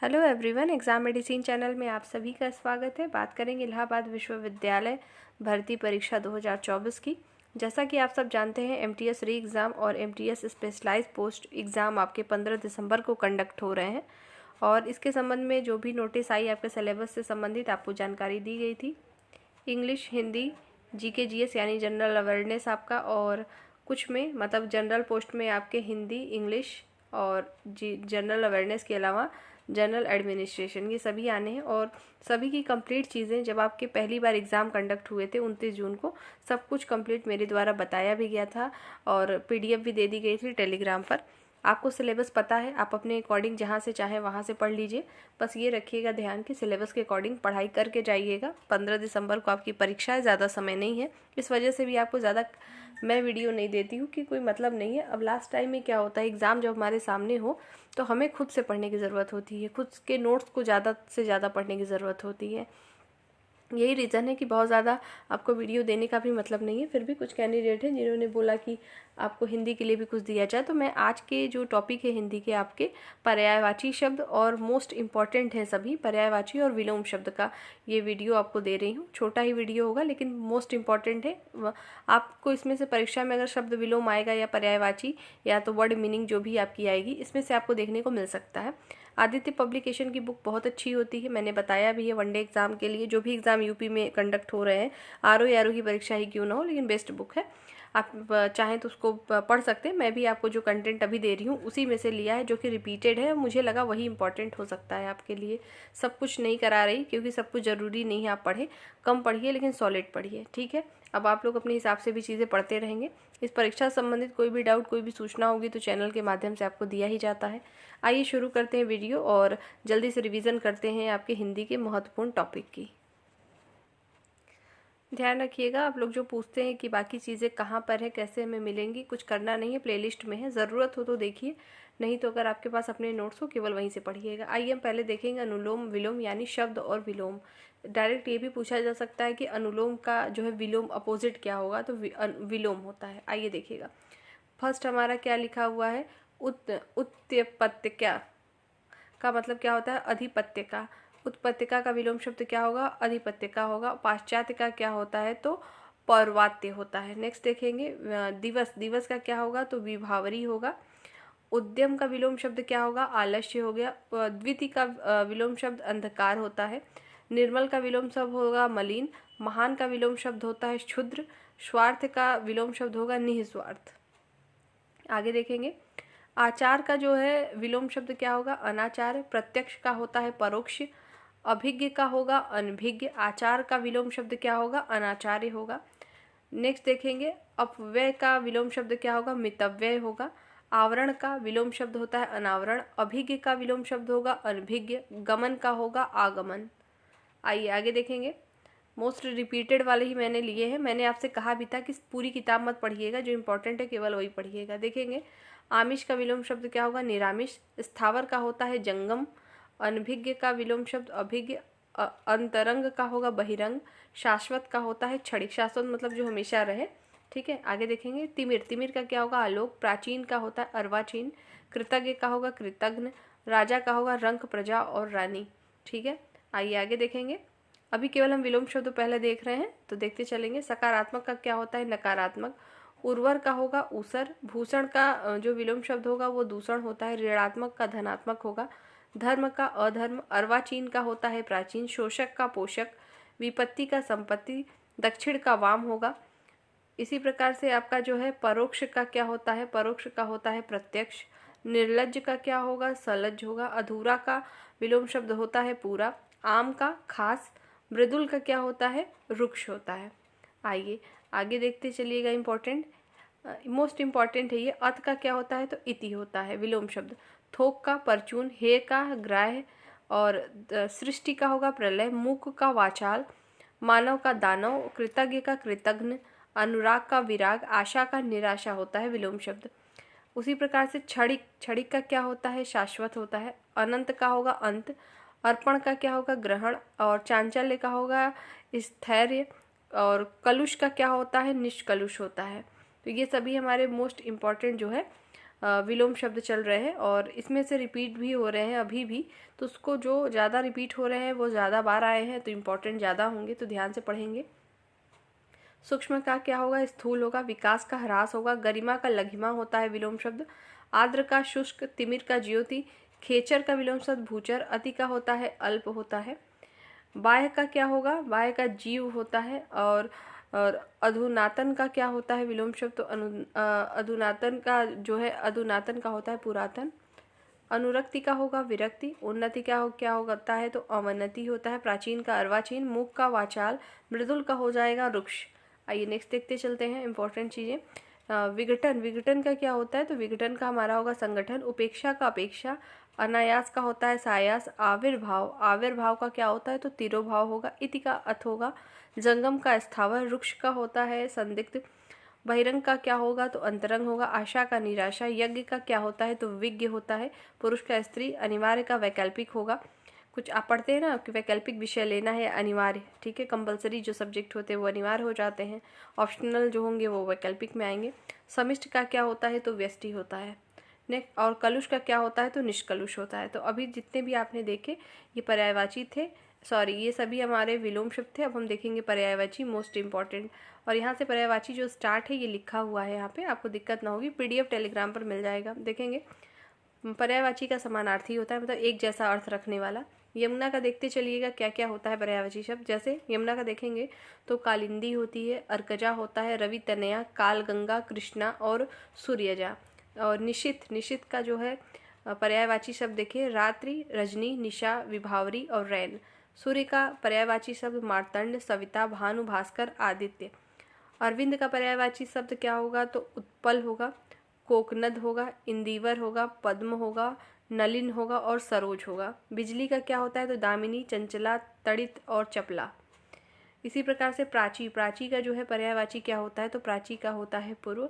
Hello everyone, exam medicine channel में आप सभी का स्वागत है। बात करेंगे इलाहाबाद विश्वविद्यालय भर्ती परीक्षा 2024 की। जैसा कि आप सब जानते हैं, एमटीएस री एग्ज़ाम और एमटीएस स्पेशलाइज्ड पोस्ट एग्ज़ाम आपके 15 दिसंबर को कंडक्ट हो रहे हैं और इसके संबंध में जो भी नोटिस आई आपके सिलेबस से संबंधित आपको जानकारी दी गई थी। इंग्लिश, हिंदी, जीके जीएस यानी जनरल अवेयरनेस आपका, और कुछ में मतलब जनरल पोस्ट में आपके हिंदी, इंग्लिश और जनरल अवेयरनेस के अलावा जनरल एडमिनिस्ट्रेशन, ये सभी आने हैं। और सभी की कंप्लीट चीज़ें जब आपके पहली बार एग्ज़ाम कंडक्ट हुए थे 29 जून को, सब कुछ कंप्लीट मेरे द्वारा बताया भी गया था और पीडीएफ भी दे दी गई थी टेलीग्राम पर। आपको सिलेबस पता है, आप अपने अकॉर्डिंग जहाँ से चाहें वहाँ से पढ़ लीजिए। बस ये रखिएगा ध्यान कि सिलेबस के अकॉर्डिंग पढ़ाई करके जाइएगा। 15 दिसंबर को आपकी परीक्षा है, ज़्यादा समय नहीं है, इस वजह से भी आपको ज़्यादा मैं वीडियो नहीं देती हूँ कि कोई मतलब नहीं है। अब लास्ट टाइम में क्या होता है, एग्ज़ाम जब हमारे सामने हो तो हमें खुद से पढ़ने की ज़रूरत होती है, खुद के नोट्स को ज़्यादा से ज़्यादा पढ़ने की ज़रूरत होती है। यही रीज़न है कि बहुत ज़्यादा आपको वीडियो देने का भी मतलब नहीं है। फिर भी कुछ कैंडिडेट हैं जिन्होंने बोला कि आपको हिंदी के लिए भी कुछ दिया जाए, तो मैं आज के जो टॉपिक है हिंदी के आपके पर्यायवाची शब्द और मोस्ट इम्पॉर्टेंट है सभी पर्यायवाची और विलोम शब्द का ये वीडियो आपको दे रही हूँ। छोटा ही वीडियो होगा लेकिन मोस्ट इम्पॉर्टेंट है। आपको इसमें से परीक्षा में अगर शब्द विलोम आएगा या पर्यायवाची या तो वर्ड मीनिंग जो भी आपकी आएगी, इसमें से आपको देखने को मिल सकता है। आदित्य पब्लिकेशन की बुक बहुत अच्छी होती है, मैंने बताया भी है। वनडे एग्जाम के लिए जो भी एग्जाम यूपी में कंडक्ट हो रहे हैं, आरओ की परीक्षा ही क्यों ना हो, लेकिन बेस्ट बुक है। आप चाहें तो उसको पढ़ सकते हैं। मैं भी आपको जो कंटेंट अभी दे रही हूँ उसी में से लिया है, जो कि रिपीटेड है। मुझे लगा वही इंपॉर्टेंट हो सकता है आपके लिए। सब कुछ नहीं करा रही क्योंकि सब कुछ ज़रूरी नहीं है आप पढ़ें, कम पढ़िए लेकिन सॉलिड पढ़िए, ठीक है। अब आप लोग अपने हिसाब से भी चीज़ें पढ़ते रहेंगे। इस परीक्षा संबंधित कोई भी डाउट, कोई भी सूचना होगी तो चैनल के माध्यम से आपको दिया ही जाता है। आइए शुरू करते हैं वीडियो और जल्दी से रिवीजन करते हैं आपके हिंदी के महत्वपूर्ण टॉपिक की। ध्यान रखिएगा, आप लोग जो पूछते हैं कि बाकी चीज़ें कहाँ पर है, कैसे हमें मिलेंगी, कुछ करना नहीं है, प्लेलिस्ट में है, ज़रूरत हो तो देखिए, नहीं तो अगर आपके पास अपने नोट्स हो केवल वहीं से पढ़िएगा। आइए हम पहले देखेंगे अनुलोम विलोम यानी शब्द और विलोम। डायरेक्ट ये भी पूछा जा सकता है कि अनुलोम का जो है विलोम अपोजिट क्या होगा, तो विलोम होता है। आइए देखिएगा, फर्स्ट हमारा क्या लिखा हुआ है, उत्त्यपत्तिका का मतलब क्या होता है, अधिपत्य का। उत्पत्तिका का विलोम शब्द क्या होगा, अधिपत्य का होगा। पाश्चात्य का क्या होता है, तो पौर्वात्य होता है। नेक्स्ट देखेंगे दिवस, दिवस का क्या होगा, तो विभावरी होगा। उद्यम का विलोम शब्द क्या होगा, आलस्य हो गया। द्वितीय का विलोम शब्द अंधकार होता है। निर्मल का विलोम शब्द होगा मलिन। महान का विलोम शब्द होता है क्षुद्र। स्वार्थ का विलोम शब्द होगा निस्वार्थ। आगे देखेंगे, आचार का जो है विलोम शब्द क्या होगा, अनाचार। प्रत्यक्ष का होता है परोक्ष। अभिज्ञ का होगा अनभिज्ञ। आचार का विलोम शब्द क्या होगा, अनाचार्य होगा। नेक्स्ट देखेंगे, अपव्यय का विलोम शब्द क्या होगा, मितव्यय होगा। आवरण का विलोम शब्द होता है अनावरण। अभिज्ञ का विलोम शब्द होगा अनभिज्ञ। गमन का होगा आगमन। आइए आगे देखेंगे, मोस्ट रिपीटेड वाले ही मैंने लिए हैं। मैंने आपसे कहा भी था कि पूरी किताब मत पढ़िएगा, जो इंपॉर्टेंट है केवल वही पढ़िएगा। देखेंगे, आमिष का विलोम शब्द क्या होगा, निरामिष। स्थावर का होता है जंगम। अनभिज्ञ का विलोम शब्द अभिज्ञ। अंतरंग का होगा बहिरंग। शाश्वत का होता है क्षणिक। शाश्वत मतलब जो हमेशा रहे, ठीक है। आगे देखेंगे, तिमिर, तिमिर का क्या होगा, आलोक। प्राचीन का होता है अर्वाचीन। कृतज्ञ का होगा कृतज्ञ। राजा का होगा रंक, प्रजा और रानी, ठीक है। आइए आगे देखेंगे, अभी केवल हम विलोम शब्द पहले देख रहे हैं तो देखते चलेंगे। सकारात्मक का क्या होता है, नकारात्मक। उर्वर का होगा ऊसर। भूषण का जो विलोम शब्द होगा वो दूषण होता है। ऋणात्मक का धनात्मक होगा। धर्म का अधर्म। अर्वाचीन का होता है प्राचीन। शोषक का पोषक। विपत्ति का संपत्ति। दक्षिण का वाम होगा। इसी प्रकार से आपका जो है परोक्ष का क्या होता है, परोक्ष का होता है प्रत्यक्ष। निर्लज्ज का क्या होगा, सलज्ज होगा। अधूरा का विलोम शब्द होता है पूरा। आम का खास। मृदुल का क्या होता है, रुक्ष होता है। आइए आगे देखते चलिएगा, इंपॉर्टेंट मोस्ट इम्पॉर्टेंट है ये। अत का क्या होता है, तो इति होता है विलोम शब्द। थोक का परचून। हे का ग्राह्य और सृष्टि का होगा प्रलय। मूक का वाचाल। मानव का दानव। कृतज्ञ का कृतघ्न। अनुराग का विराग। आशा का निराशा होता है विलोम शब्द। उसी प्रकार से क्षणिक, क्षणिक का क्या होता है, शाश्वत होता है। अनंत का होगा अंत। अर्पण का क्या होगा, ग्रहण। और चांचल्य का होगा स्थैर्य। और कलुष का क्या होता है, निष्कलुष होता है। तो ये सभी हमारे मोस्ट इम्पॉर्टेंट जो है विलोम शब्द चल रहे हैं और इसमें से रिपीट भी हो रहे हैं अभी भी, तो उसको जो ज़्यादा रिपीट हो रहे हैं वो ज़्यादा बार आए हैं तो इम्पोर्टेंट ज़्यादा होंगे, तो ध्यान से पढ़ेंगे। सूक्ष्म का क्या होगा? स्थूल होगा। विकास का ह्रास होगा। गरिमा का लघिमा होता है विलोम शब्द। आर्द्र का शुष्क। तिमिर का ज्योति। खेचर का विलोम शब्द भूचर। अति का होता है अल्प होता है। बाह्य का क्या होगा? बाह्य का जीव होता है। और अधुनातन का क्या होता है विलोम शब्द? तो अधुनातन का जो है अधुनातन का होता है पुरातन। अनुरक्ति का होगा विरक्ति। उन्नति का क्या होता है? तो अवनति होता है। प्राचीन का अर्वाचीन। मुख का वाचाल। मृदुल का हो जाएगा रुक्ष। आइए नेक्स्ट देखते चलते हैं इंपॉर्टेंट चीज़ें। विघटन, विघटन का क्या होता है? तो विघटन का हमारा होगा संगठन। उपेक्षा का अपेक्षा। अनायास का होता है सायास। आविर्भाव, आविर्भाव का क्या होता है? तो तिरोभाव होगा। इति का अथ होगा। जंगम का स्थावर। रुक्ष का होता है संदिग्ध। बहिरंग का क्या होगा? तो अंतरंग होगा। आशा का निराशा। यज्ञ का क्या होता है? तो विज्ञ होता है। पुरुष का स्त्री। अनिवार्य का वैकल्पिक होगा। कुछ आप पढ़ते हैं ना कि वैकल्पिक विषय लेना है अनिवार्य, ठीक है, कंपलसरी जो सब्जेक्ट होते हैं वो अनिवार्य हो जाते हैं, ऑप्शनल जो होंगे वो वैकल्पिक में आएंगे। समिष्ट का क्या होता है? तो व्यष्टि होता है। नेक्स्ट, और कलुष का क्या होता है? तो निष्कलुष होता है। तो अभी जितने भी आपने देखे ये पर्यायवाची थे, सॉरी ये सभी हमारे विलोम शब्द थे। अब हम देखेंगे पर्यायवाची, मोस्ट इंपॉर्टेंट। और यहाँ से पर्यायवाची जो स्टार्ट है ये लिखा हुआ है, यहाँ पे आपको दिक्कत ना होगी, PDF टेलीग्राम पर मिल जाएगा। देखेंगे पर्यायवाची का समानार्थी होता है, मतलब एक जैसा अर्थ रखने वाला। यमुना का देखते चलिएगा क्या क्या होता है पर्यायवाची शब्द। जैसे यमुना का देखेंगे तो कालिंदी होती है, अर्कजा होता है, रवि तनया, काल गंगा, कृष्णा और सूर्यजा। और निशित, निशित का जो है पर्यायवाची शब्द देखिए रात्रि, रजनी, निशा, विभावरी और रैन। सूर्य का पर्यायवाची शब्द मार्तंड, सविता, भानु, भास्कर, आदित्य। अरविंद का पर्यायवाची शब्द क्या होगा? तो उत्पल होगा, कोकनद होगा, इंदिवर होगा, पद्म होगा, नलिन होगा और सरोज होगा। बिजली का क्या होता है? तो दामिनी, चंचला, तड़ित और चपला। इसी प्रकार से प्राची, प्राची का जो है पर्यायवाची क्या होता है? तो प्राची का होता है पूर्व।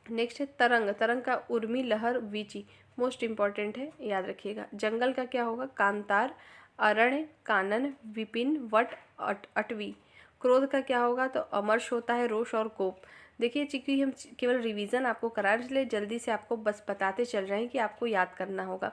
नेक्स्ट है तरंग, तरंग का उर्मी, लहर, वीची, मोस्ट इंपॉर्टेंट है, याद रखिएगा। जंगल का क्या होगा? कांतार, अरण्य, कानन, विपिन, वट, अटवी। क्रोध का क्या होगा? तो अमर्ष होता है, रोष और कोप। देखिए चूंकि हम केवल रिवीजन आपको करा रहे इसलिए जल्दी से आपको बस बताते चल रहे हैं कि आपको याद करना होगा।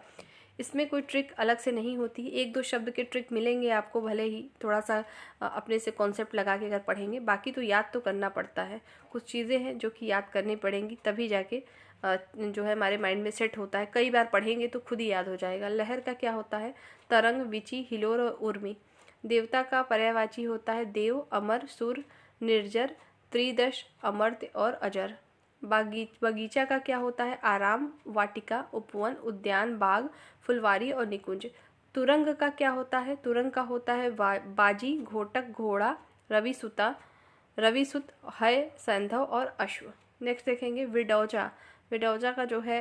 इसमें कोई ट्रिक अलग से नहीं होती, एक दो शब्द के ट्रिक मिलेंगे आपको, भले ही थोड़ा सा अपने से कॉन्सेप्ट लगा के अगर पढ़ेंगे, बाकी तो याद तो करना पड़ता है। कुछ चीज़ें हैं जो कि याद करनी पड़ेंगी तभी जाके जो है हमारे माइंड में सेट होता है। कई बार पढ़ेंगे तो खुद ही याद हो जाएगा। लहर का क्या होता है? तरंग, विची, हिलोर और उर्मी। देवता का पर्यायवाची होता है देव, अमर, सुर, निर्जर, त्रिदश, अमर्त्य और अजर। बगीचा का क्या होता है? आराम, वाटिका, उपवन, उद्यान, बाग, फुलवारी और निकुंज। तुरंग का क्या होता है? तुरंग का होता है बाजी, घोटक, घोड़ा, रविसुत, है, सैंधव और अश्व। नेक्स्ट देखेंगे विडौजा। विडौजा का जो है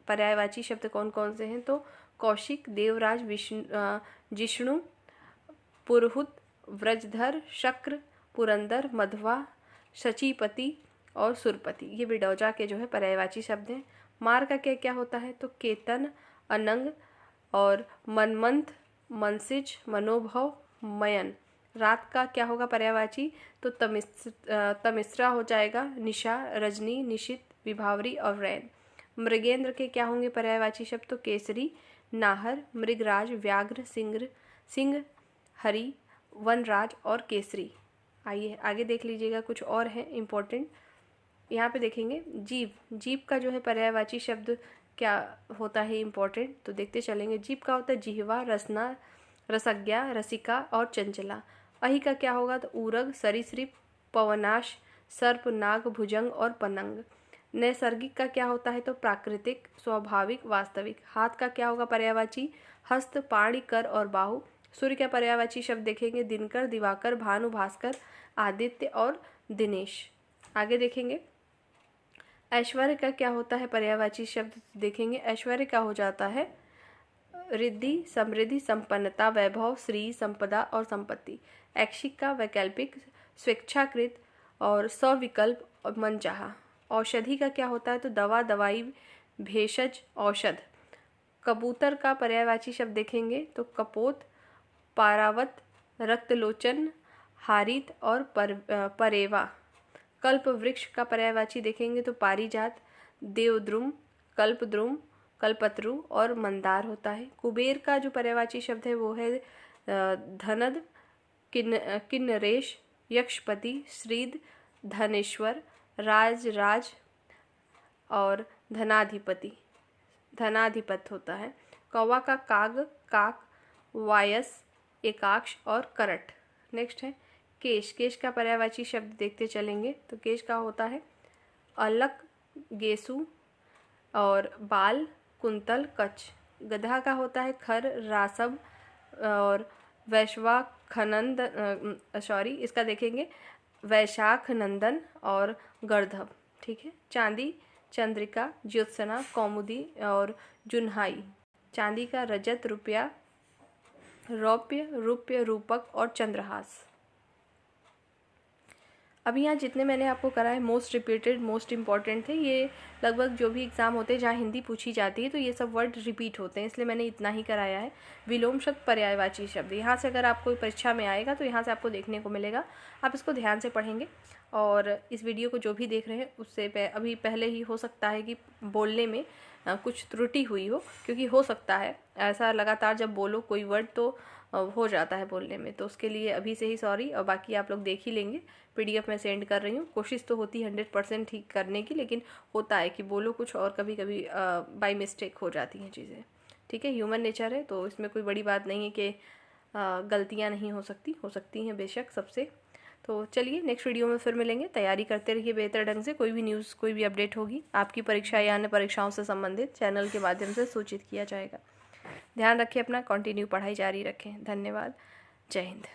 पर्यायवाची शब्द कौन कौन से हैं? तो कौशिक, देवराज, जिष्णु, पुरहुत, व्रजधर, शक्र, पुरंदर, मधवा, शचीपति और सुरपति। ये विडौजा के जो है पर्यायवाची शब्द हैं। मार का क्या क्या होता है? तो केतन, अनंग और मनमंथ, मनसिज, मनोभव, मयन। रात का क्या होगा पर्यायवाची? तो तमिश्रा हो जाएगा, निशा, रजनी, निशित, विभावरी और रैन। मृगेंद्र के क्या होंगे पर्यायवाची शब्द? तो केसरी, नाहर, मृगराज, व्याघ्र, सिंह, हरि, वनराज और केसरी। आइए आगे देख लीजिएगा, कुछ और है इम्पोर्टेंट। यहाँ पे देखेंगे जीव, जीव का जो है पर्यायवाची शब्द क्या होता है इम्पोर्टेंट, तो देखते चलेंगे। जीव का होता है जिह्वा, रसना, रसज्ञा, रसिका और चंचला। अहि का क्या होगा? तो ऊरग, सरीसृप, पवनाश, सर्प, नाग, भुजंग और पनंग। नैसर्गिक का क्या होता है? तो प्राकृतिक, स्वाभाविक, वास्तविक। हाथ का क्या होगा पर्यायवाची? हस्त, पाणि, कर और बाहु। सूर्य का पर्यायवाची शब्द देखेंगे दिनकर, दिवाकर, भानु, भास्कर, आदित्य और दिनेश। आगे देखेंगे ऐश्वर्य का क्या होता है पर्यायवाची शब्द देखेंगे। ऐश्वर्य का हो जाता है रिद्धि, समृद्धि, संपन्नता, वैभव, श्री, संपदा और संपत्ति। ऐच्छिक का वैकल्पिक, स्वेच्छाकृत और सविकल्प और मनचाहा। औषधि का क्या होता है? तो दवा, दवाई, भेषज, औषध। कबूतर का पर्यायवाची शब्द देखेंगे तो कपोत, पारावत, रक्तलोचन, हारित और परेवा। कल्प वृक्ष का पर्यायवाची देखेंगे तो पारिजात, देवद्रुम, कल्पद्रुम, कल्पतरु और मंदार होता है। कुबेर का जो पर्यायवाची शब्द है वो है धनद, किन्नरेश, यक्षपति, श्रीद, धनेश्वर, राज और धनाधिपति, धनाधिपत होता है। कौवा का काग, काक, वायस, एकाक्ष और करट। नेक्स्ट है केश। केश का पर्यायवाची शब्द देखते चलेंगे तो केश का होता है अलक, गेसु और बाल, कुंतल, कच्छ। गधा का होता है खर, रासब और वैश्वाखनंद, इसका देखेंगे वैशाख नंदन और गर्धब। ठीक है। चांदी, चंद्रिका, ज्योत्सना, कौमुदी और जुन्हाई। चांदी का रजत, रुपया, रौप्य, रूप्य, रूपक और चंद्रहास। अभी यहाँ जितने मैंने आपको कराए मोस्ट रिपीटेड, मोस्ट इंपॉर्टेंट थे। ये लगभग जो भी एग्ज़ाम होते हैं जहाँ हिंदी पूछी जाती है तो ये सब वर्ड रिपीट होते हैं, इसलिए मैंने इतना ही कराया है। विलोम शब्द, पर्यायवाची शब्द, यहाँ से अगर आपको परीक्षा में आएगा तो यहाँ से आपको देखने को मिलेगा। आप इसको ध्यान से पढ़ेंगे और इस वीडियो को जो भी देख रहे हैं उससे अभी पहले ही हो सकता है कि बोलने में कुछ त्रुटि हुई हो, क्योंकि हो सकता है ऐसा लगातार जब बोलो कोई वर्ड तो हो जाता है बोलने में, तो उसके लिए अभी से ही सॉरी। और बाकी आप लोग देख ही लेंगे, PDF में सेंड कर रही हूँ। कोशिश तो होती है 100% ठीक करने की, लेकिन होता है कि बोलो कुछ और कभी कभी बाय मिस्टेक हो जाती हैं चीज़ें। ठीक है, ह्यूमन नेचर है तो इसमें कोई बड़ी बात नहीं है कि गलतियाँ नहीं हो सकती हैं बेशक सबसे। तो चलिए नेक्स्ट वीडियो में फिर मिलेंगे। तैयारी करते रहिए बेहतर ढंग से। कोई भी न्यूज़, कोई भी अपडेट होगी आपकी परीक्षा या अन्य परीक्षाओं से संबंधित चैनल के माध्यम से सूचित किया जाएगा। ध्यान रखें अपना, कंटिन्यू पढ़ाई जारी रखें। धन्यवाद। जय हिंद।